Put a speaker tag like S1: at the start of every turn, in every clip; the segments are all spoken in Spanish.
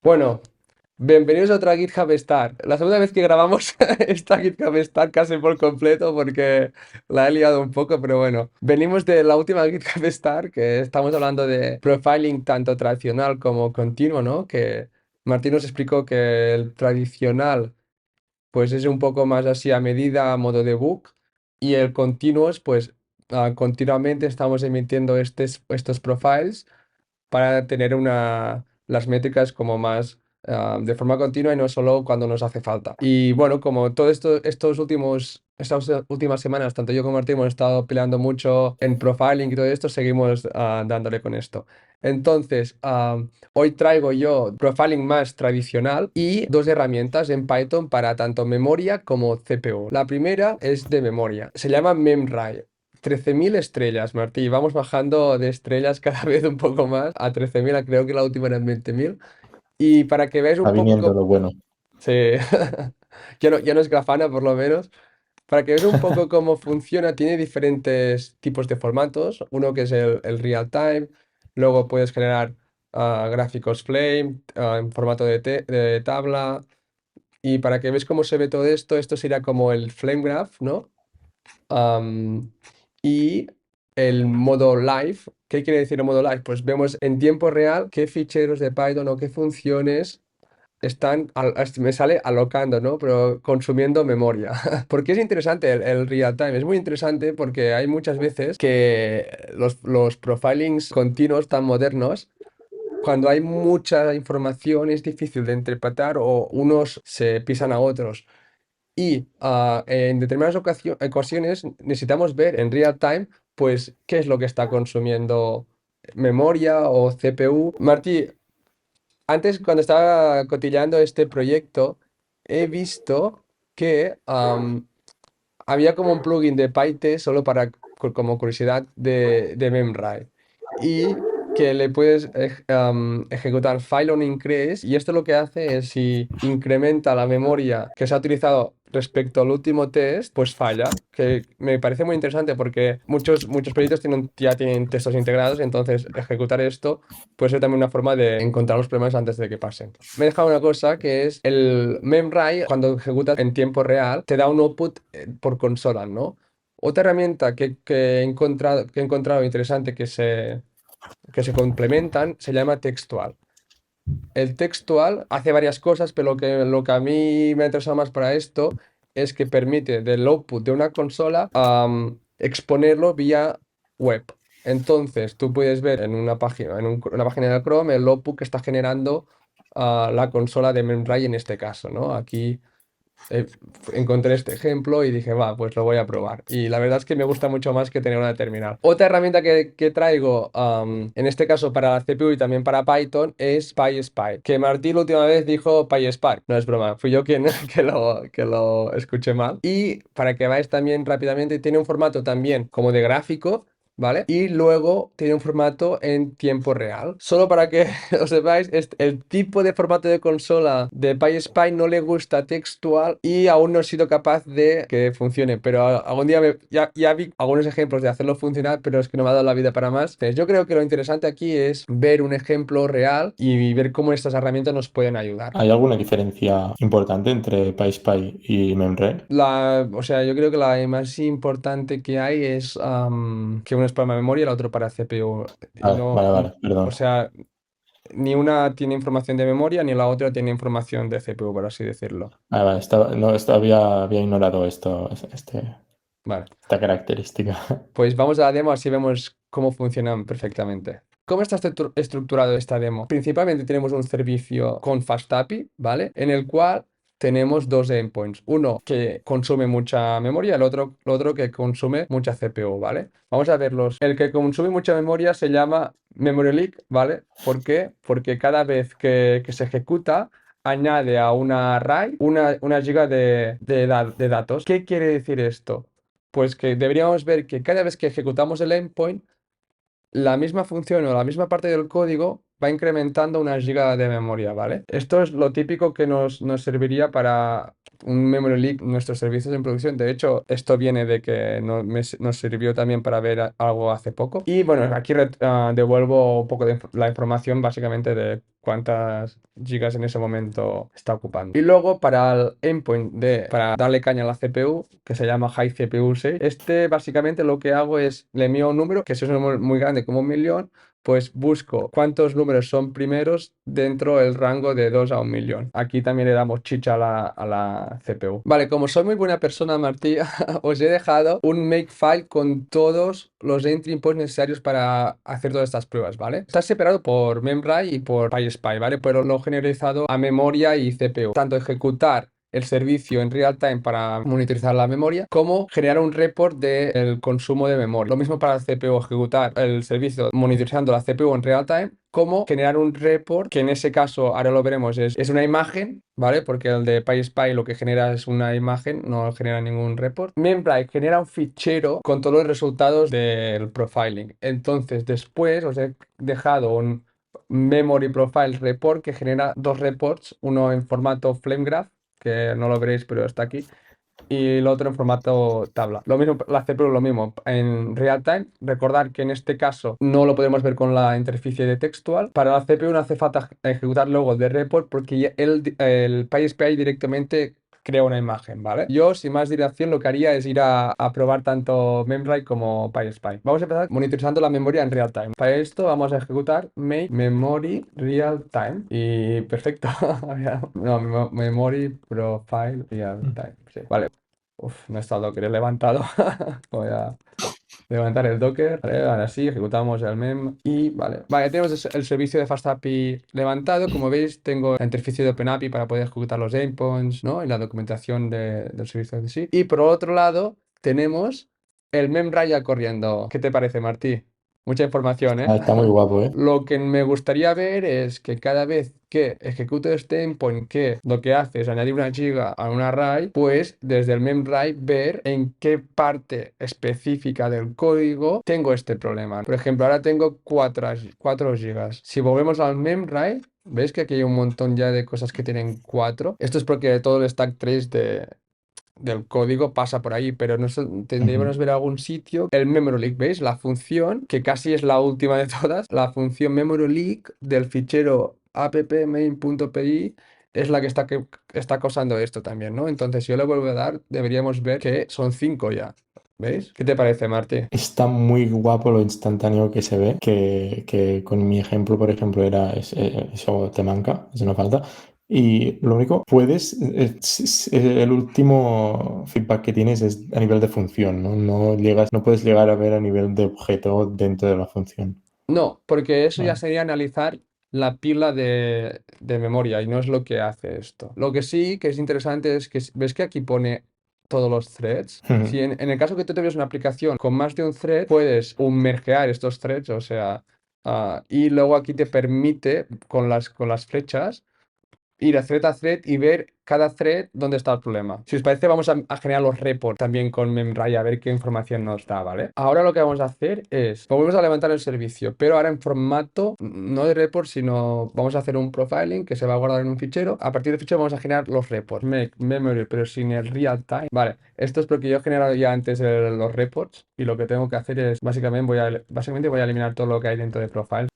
S1: Bueno, bienvenidos a otra GitHub Star. La segunda vez que grabamos esta GitHub Star casi por completo porque la he liado un poco, pero bueno. Venimos de la última GitHub Star que estamos hablando de profiling tanto tradicional como continuo, ¿no? Que Martín nos explicó que el tradicional pues es un poco más así a medida, a modo de book, y el continuous pues continuamente estamos emitiendo estos profiles para tener las métricas como más de forma continua y no solo cuando nos hace falta. Y bueno, como todo esto, estas últimas semanas, tanto yo como Martín hemos estado peleando mucho en profiling y todo esto, seguimos dándole con esto. Entonces, hoy traigo yo profiling más tradicional y dos herramientas en Python para tanto memoria como CPU. La primera es de memoria, se llama MEMRAI. 13.000 estrellas, Martí. Vamos bajando de estrellas cada vez un poco más. A 13.000, creo que la última eran 20.000. Y para que veáis un
S2: Está
S1: poco
S2: viniendo lo bueno.
S1: Sí. Ya no es Grafana, por lo menos. Para que veáis un poco cómo funciona, tiene diferentes tipos de formatos. Uno que es el real time. Luego puedes generar gráficos Flame en formato de tabla. Y para que veáis cómo se ve todo esto, esto sería como el Flame Graph, ¿no? Am, y el modo live, ¿qué quiere decir el modo live? Pues vemos en tiempo real qué ficheros de Python o qué funciones están, me sale alocando, ¿no? Pero consumiendo memoria. ¿Por qué es interesante el real time? Es muy interesante porque hay muchas veces que los profilings continuos tan modernos, cuando hay mucha información es difícil de interpretar o unos se pisan a otros. Y en determinadas ocasiones necesitamos ver en real time, pues, qué es lo que está consumiendo memoria o CPU. Martí, antes cuando estaba cotillando este proyecto, he visto que había como un plugin de PyTest solo para, como curiosidad, de MEMRAI. Y que le puedes ejecutar file on increase. Y esto lo que hace es si incrementa la memoria que se ha utilizado respecto al último test, pues falla. Que me parece muy interesante porque muchos proyectos ya tienen textos integrados. Entonces ejecutar esto puede ser también una forma de encontrar los problemas antes de que pasen. Me he dejado una cosa que es el memRai, cuando ejecutas en tiempo real, te da un output por consola, ¿no? Otra herramienta que he encontrado interesante que se complementan se llama textual. El textual hace varias cosas, pero lo que a mí me ha interesado más para esto es que permite del output de una consola exponerlo vía web. Entonces, tú puedes ver en una página, una página de Chrome el output que está generando la consola de Memray en este caso, ¿no? Aquí eh, encontré este ejemplo y dije, va, pues lo voy a probar. Y la verdad es que me gusta mucho más que tener una terminal. Otra herramienta que traigo, en este caso para la CPU y también para Python, es PySpark. Que Martín la última vez dijo PySpark. No es broma, fui yo quien que lo escuché mal. Y para que veáis también rápidamente, tiene un formato también como de gráfico. ¿Vale? Y luego tiene un formato en tiempo real. Solo para que os sepáis, el tipo de formato de consola de PySpy no le gusta textual y aún no he sido capaz de que funcione. Pero algún día ya vi algunos ejemplos de hacerlo funcionar, pero es que no me ha dado la vida para más. Entonces, yo creo que lo interesante aquí es ver un ejemplo real y ver cómo estas herramientas nos pueden ayudar.
S2: ¿Hay alguna diferencia importante entre PySpy y MemRay?
S1: O sea, yo creo que la más importante que hay es que uno es para memoria y el otro para CPU. Y
S2: Vale,
S1: no,
S2: vale, vale,
S1: o
S2: perdón.
S1: sea, ni una tiene información de memoria ni la otra tiene información de CPU, por así decirlo.
S2: Vale, vale, no, había ignorado
S1: Vale,
S2: esta característica.
S1: pues vamos a la demo así vemos cómo funcionan perfectamente. ¿Cómo está estructurado esta demo? Principalmente tenemos un servicio con FastAPI, ¿vale? En el cual tenemos dos endpoints. Uno que consume mucha memoria, el otro que consume mucha CPU, ¿vale? Vamos a verlos. El que consume mucha memoria se llama Memory Leak, ¿vale? ¿Por qué? Porque cada vez que se ejecuta, añade a una array una giga de datos. ¿Qué quiere decir esto? Pues que deberíamos ver que cada vez que ejecutamos el endpoint, la misma función o la misma parte del código va incrementando una giga de memoria, ¿vale? Esto es lo típico que nos serviría un memory leak en nuestros servicios en producción. De hecho, esto viene de que nos sirvió también para ver algo hace poco. Y bueno, aquí devuelvo un poco de la información básicamente de cuántas gigas en ese momento está ocupando. Y luego para el endpoint para darle caña a la CPU, que se llama High CPU 6, básicamente lo que hago es le envío un número, que si es un número muy grande como 1.000.000, pues busco cuántos números son primeros dentro del rango de 2 a 1.000.000. Aquí también le damos chicha a la CPU. Vale, como soy muy buena persona, Martí, os he dejado un makefile con todos los entry points necesarios para hacer todas estas pruebas, ¿vale? Está separado por memRAI y por PySpy, ¿vale? Pero lo he generalizado a memoria y CPU. Tanto ejecutar el servicio en real time para monitorizar la memoria, como generar un report del consumo de memoria. Lo mismo para el CPU, ejecutar el servicio monitorizando la CPU en real time, como generar un report, que en ese caso, ahora lo veremos, es una imagen, ¿vale? Porque el de PySpy lo que genera es una imagen, no genera ningún report. memRAI genera un fichero con todos los resultados del profiling. Entonces, después os he dejado un Memory Profile Report que genera dos reports, uno en formato FlameGraph, que no lo veréis, pero está aquí, y el otro en formato tabla. Lo mismo, la CPU lo mismo, en real time. Recordar que en este caso no lo podemos ver con la interfaz de textual. Para la CPU no hace falta ejecutar luego de report porque ya el PySPI directamente crea una imagen, ¿vale? Yo, sin más dilación, lo que haría es ir a probar tanto memRAI como PySpy. Vamos a empezar monitorizando la memoria en real time. Para esto vamos a ejecutar make memory real time y perfecto. No, memory profile real time. Sí, vale. Uf, no está el Docker levantado. Voy a levantar el Docker. Vale, ahora sí, ejecutamos el mem y vale. Vale, tenemos el servicio de FastAPI levantado. Como veis, tengo la interfaz de OpenAPI para poder ejecutar los endpoints, ¿no? Y la documentación del servicio de sí. Y por otro lado, tenemos el memRAI ya corriendo. ¿Qué te parece, Martí? Mucha información, ¿eh?
S2: Está muy guapo, ¿eh?
S1: Lo que me gustaría ver es que cada vez que ejecuto este endpoint, que lo que hace es añadir una giga a un array, pues desde el memRAI ver en qué parte específica del código tengo este problema. Por ejemplo, ahora tengo 4 gigas. Si volvemos al memRAI, ¿veis que aquí hay un montón ya de cosas que tienen 4? Esto es porque todo el stack trace del código pasa por ahí, pero tendríamos
S2: Ujú.
S1: que ver algún sitio. El memory leak, ¿veis? La función, que casi es la última de todas, la función memory leak del fichero app-main.py es la que está causando esto también, ¿no? Entonces, si yo le vuelvo a dar, deberíamos ver que son 5 ya. ¿Veis? ¿Qué te parece, Martí?
S2: Está muy guapo lo instantáneo que se ve, que con mi ejemplo, por ejemplo, eso te manca, eso no falta. Y lo único, el último feedback que tienes es a nivel de función, ¿no? No puedes llegar a ver a nivel de objeto dentro de la función.
S1: No, porque eso ya
S2: Vale.
S1: sería analizar la pila de memoria y no es lo que hace esto. Lo que sí que es interesante es que, ¿ves que aquí pone todos los threads? Si en el caso que tú tuvieras una aplicación con más de un thread, puedes mergear estos threads, o sea, y luego aquí te permite con las flechas ir a thread y ver cada thread dónde está el problema. Si os parece, vamos a generar los reports también con memRAI a ver qué información nos da, ¿vale? Ahora lo que vamos a hacer es, volvemos a levantar el servicio, pero ahora en formato no de report, sino vamos a hacer un profiling que se va a guardar en un fichero. A partir del fichero vamos a generar los reports, make memory, pero sin el real time. Vale, esto es porque yo he generado ya antes los reports y lo que tengo que hacer es, básicamente voy a eliminar todo lo que hay dentro de profile.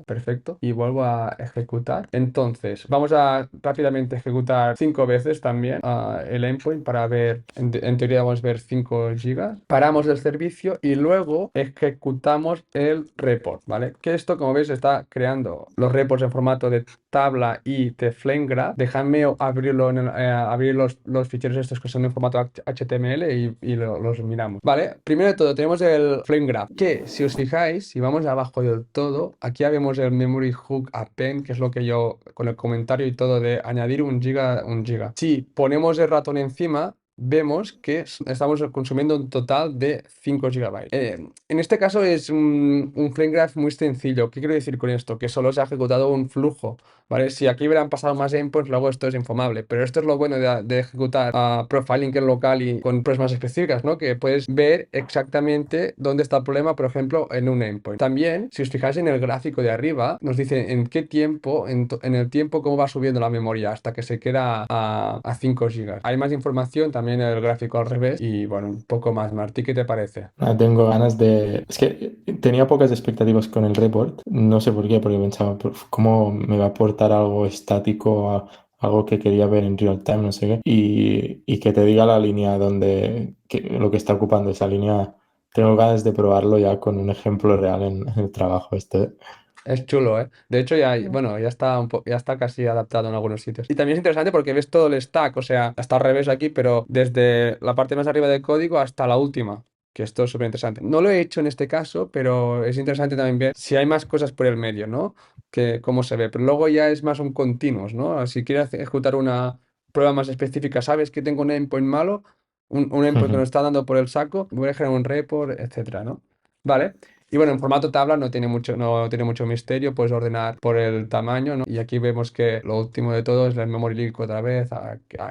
S1: Perfecto. Y vuelvo a ejecutar. Entonces, vamos a rápidamente ejecutar 5 veces también el endpoint para ver, en teoría vamos a ver 5 gigas. Paramos el servicio y luego ejecutamos el report, ¿vale? Que esto, como veis, está creando los reports en formato de tabla y de flame graph. Dejadme abrirlo abrir los ficheros estos que son en formato HTML y los miramos. Vale, primero de todo tenemos el flame graph, que si os fijáis, si vamos abajo del todo, aquí vemos el memory hook append, que es lo que yo con el comentario y todo de añadir un giga. Si ponemos el ratón encima, vemos que estamos consumiendo un total de 5 gigabytes. En este caso es un frame graph muy sencillo. ¿Qué quiero decir con esto? Que solo se ha ejecutado un flujo, ¿vale? Si aquí hubieran pasado más endpoints, luego esto es infumable. Pero esto es lo bueno de ejecutar profiling en local y con pruebas más específicas, ¿no? Que puedes ver exactamente dónde está el problema, por ejemplo, en un endpoint. También, si os fijáis en el gráfico de arriba, nos dice en qué tiempo, en el tiempo, cómo va subiendo la memoria hasta que se queda a 5 gigas. Hay más información también en el gráfico al revés y bueno, un poco más. Martí, ¿qué te parece?
S2: Tengo ganas de... Es que tenía pocas expectativas con el report, no sé por qué, porque pensaba, ¿cómo me va a aportar algo estático, algo que quería ver en real time, no sé qué? Y que te diga la línea donde, lo que está ocupando esa línea, tengo ganas de probarlo ya con un ejemplo real en el trabajo este.
S1: Es chulo, ¿eh? De hecho, ya, bueno, ya está, ya está casi adaptado en algunos sitios. Y también es interesante porque ves todo el stack, o sea, está al revés aquí, pero desde la parte más arriba del código hasta la última, que esto es súper interesante. No lo he hecho en este caso, pero es interesante también ver si hay más cosas por el medio, ¿no? Que cómo se ve. Pero luego ya es más un continuous, ¿no? Si quieres ejecutar una prueba más específica, sabes que tengo un endpoint malo, un endpoint que nos está dando por el saco, voy a generar un report, etcétera, ¿no? Vale. Y bueno, en formato tabla no tiene mucho misterio, puedes ordenar por el tamaño, ¿no? Y aquí vemos que lo último de todo es el memory leak otra vez,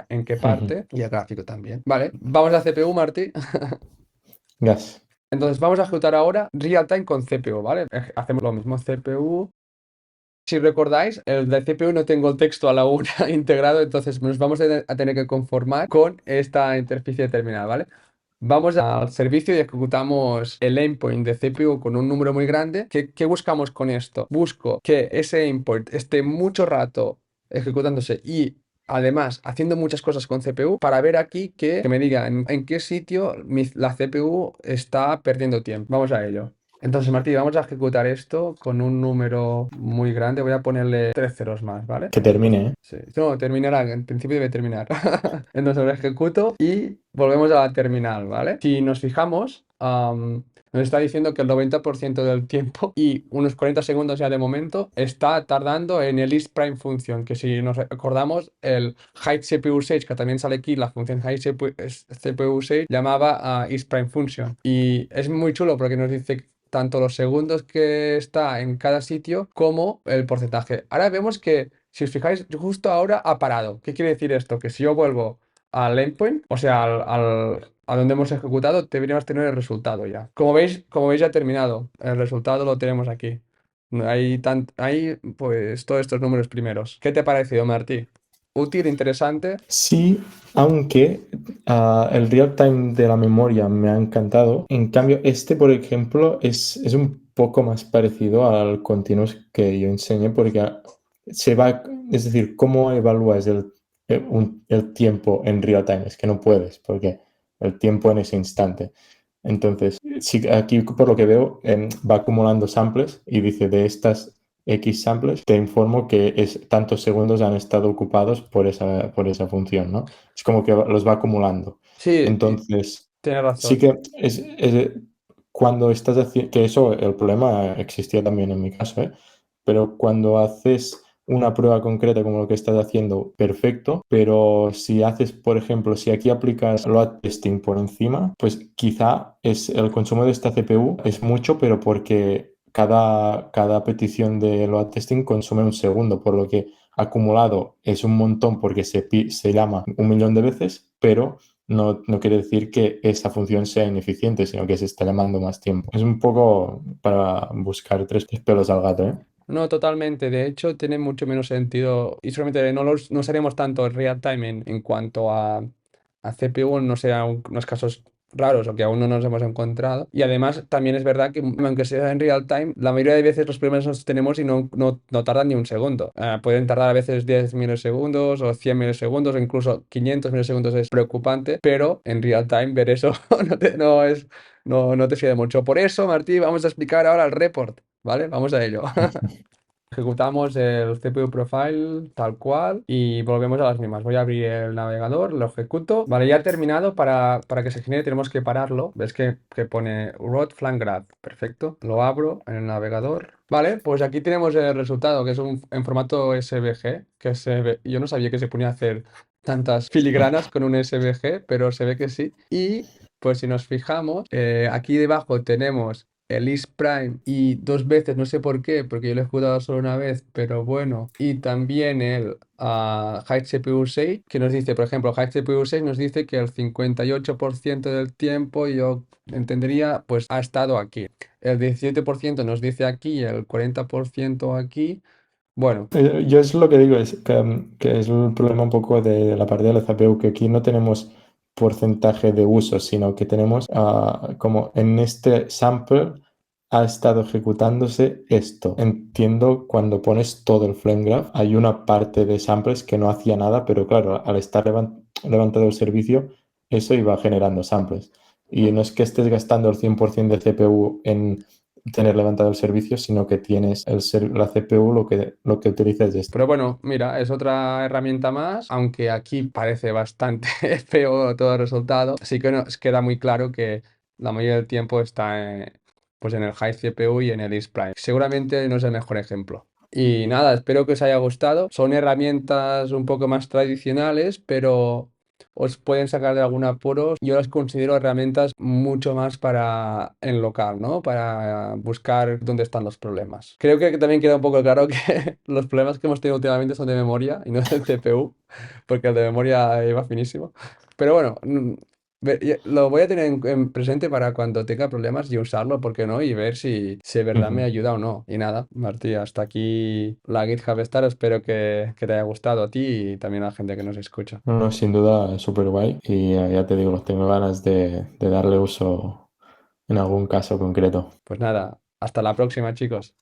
S1: en qué parte, y el gráfico también. Vale, vamos a CPU, Martí.
S2: Gas.
S1: Entonces vamos a ejecutar ahora real time con CPU, ¿vale? Hacemos lo mismo, CPU. Si recordáis, el de CPU no tengo el texto a la una integrado, entonces nos vamos a tener que conformar con esta interfaz terminal, ¿vale? Vamos al servicio y ejecutamos el endpoint de CPU con un número muy grande. ¿Qué buscamos con esto? Busco que ese endpoint esté mucho rato ejecutándose y además haciendo muchas cosas con CPU para ver aquí que me diga en qué sitio la CPU está perdiendo tiempo. Vamos a ello. Entonces, Martí, vamos a ejecutar esto con un número muy grande. Voy a ponerle 3 ceros más, ¿vale?
S2: Que termine, ¿eh?
S1: Sí. No, terminará, en principio debe terminar. Entonces lo ejecuto y volvemos a la terminal, ¿vale? Si nos fijamos, nos está diciendo que el 90% del tiempo y unos 40 segundos ya de momento está tardando en el isPrime function, que si nos recordamos, el hide CPU usage, que también sale aquí, la función hide CPU usage, llamaba a isPrime function. Y es muy chulo porque nos dice tanto los segundos que está en cada sitio como el porcentaje. Ahora vemos que, si os fijáis, justo ahora ha parado. ¿Qué quiere decir esto? Que si yo vuelvo al endpoint, o sea, a donde hemos ejecutado, deberíamos tener el resultado ya. Como veis ya ha terminado. El resultado lo tenemos aquí. Hay pues todos estos números primeros. ¿Qué te ha parecido, Martí? Útil, interesante.
S2: Sí, aunque el real time de la memoria me ha encantado. En cambio, este, por ejemplo, es un poco más parecido al continuous que yo enseñé porque se va, es decir, ¿cómo evalúas el tiempo en real time? Es que no puedes porque el tiempo en ese instante. Entonces, sí, aquí por lo que veo, va acumulando samples y dice de estas X samples, te informo que tantos segundos han estado ocupados por esa función, ¿no? Es como que los va acumulando.
S1: Sí,
S2: Entonces,
S1: tienes
S2: sí
S1: razón.
S2: que cuando estás haciendo, que eso, el problema existía también en mi caso, ¿eh? Pero cuando haces una prueba concreta como lo que estás haciendo, perfecto, pero si haces, por ejemplo, si aquí aplicas load testing por encima, pues quizá el consumo de esta CPU es mucho, pero porque cada petición de load testing consume un segundo, por lo que acumulado es un montón porque se llama 1 millón de veces, pero no quiere decir que esta función sea ineficiente, sino que se está llamando más tiempo. Es un poco para buscar tres pelos al gato, ¿eh?
S1: No, totalmente. De hecho, tiene mucho menos sentido. Y solamente no usaremos tanto el real time en cuanto a CPU, no sea unos casos raros o que aún no nos hemos encontrado. Y además, también es verdad que, aunque sea en real time, la mayoría de veces los problemas los tenemos y no tardan ni un segundo. Pueden tardar a veces 10 milisegundos o 100 milisegundos o incluso 500 milisegundos es preocupante, pero en real time ver eso no te sirve mucho. Por eso, Martí, vamos a explicar ahora el report. ¿Vale? Vamos a ello. Ejecutamos el CPU profile tal cual y volvemos a las mismas. Voy a abrir el navegador, lo ejecuto. Vale, ya ha terminado. Para que se genere tenemos que pararlo. ¿Ves que pone road flank graph? Perfecto. Lo abro en el navegador. Vale, pues aquí tenemos el resultado, que es en formato SVG, yo no sabía que se ponía a hacer tantas filigranas con un SVG, pero se ve que sí. Y pues si nos fijamos, aquí debajo tenemos el Is Prime y dos veces, no sé por qué, porque yo lo he jugado solo una vez, pero bueno. Y también el High CPU 6, que nos dice, por ejemplo, High CPU 6 nos dice que el 58% del tiempo yo entendería, pues ha estado aquí. El 17% nos dice aquí, el 40% aquí. Bueno,
S2: Yo es lo que digo, es que es el problema un poco de la parte de la CPU, que aquí no tenemos porcentaje de uso, sino que tenemos como en este sample ha estado ejecutándose esto. Entiendo cuando pones todo el flame graph, hay una parte de samples que no hacía nada, pero claro, al estar levantado el servicio, eso iba generando samples. Y no es que estés gastando el 100% de CPU en tener levantado el servicio, sino que tienes la CPU lo que utiliza es esto.
S1: pero bueno, mira, es otra herramienta más, aunque aquí parece bastante feo todo el resultado. Sí que nos queda muy claro que la mayoría del tiempo está pues en el High CPU y en el East Prime. Seguramente no es el mejor ejemplo. Y nada, espero que os haya gustado. Son herramientas un poco más tradicionales, pero os pueden sacar de algún apuro. Yo las considero herramientas mucho más para en local, ¿no? Para buscar dónde están los problemas. Creo que también queda un poco claro que los problemas que hemos tenido últimamente son de memoria y no del CPU, porque el de memoria iba finísimo. Pero bueno, lo voy a tener en presente para cuando tenga problemas y usarlo, ¿por qué no? Y ver si de verdad me
S2: Ujú.
S1: ayuda o no. Y nada, Martí, hasta aquí la GitHub Star. Espero que te haya gustado a ti y también a la gente que nos escucha.
S2: No, no, sin duda es súper guay y ya te digo, tengo ganas de darle uso en algún caso concreto.
S1: Pues nada, hasta la próxima, chicos.